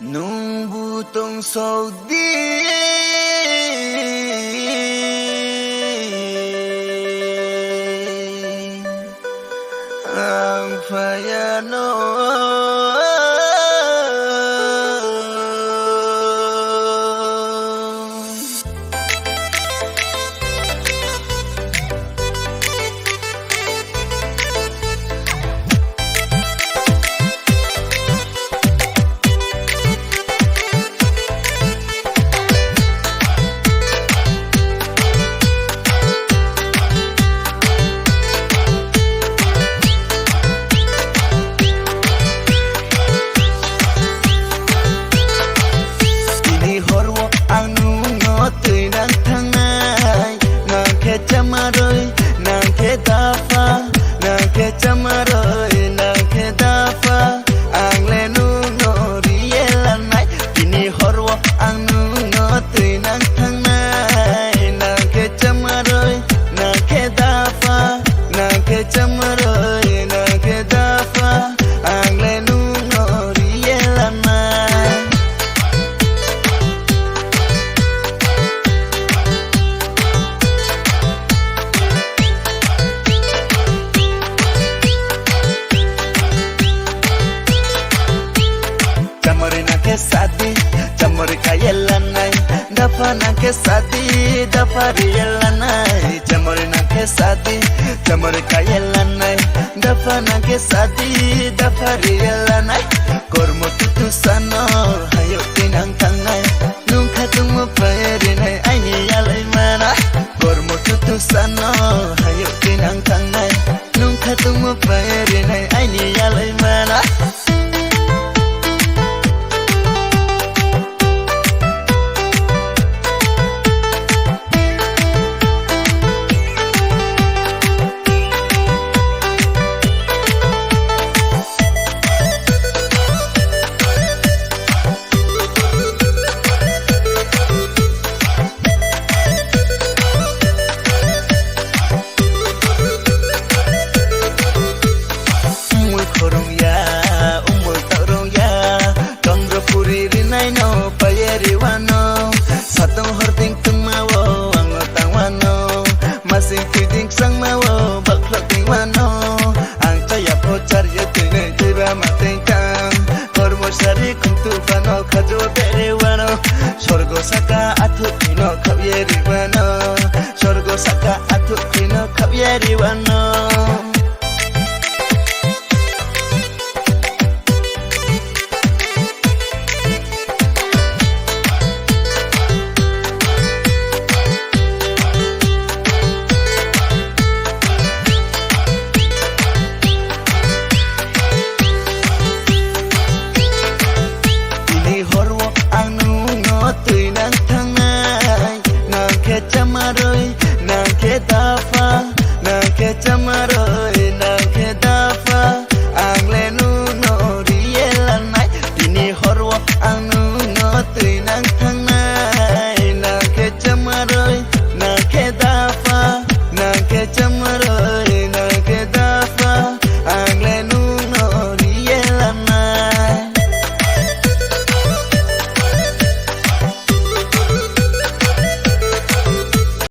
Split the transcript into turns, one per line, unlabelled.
nung butong Saudi ang payano chamor kayelanai dafa nake sadi dafa riyelanai chamor nake sadi chamor kayelanai dafa nake sadi dafa riyelanai kormo tutu sano hayo tinang tangai nungka tumu pairinai aini yalai mana kormo tutu sano hayo tinang tangai nungka tumu pairinai aini yalai mana masing kiding sang mawo baklok ting wano ang taya pocar ya tine tiba matengkang kormo sari kuntu pano kajo bere wano sorgo saka atu kino kabyeri wano sorgo saka atu kino kabyeri wano chamar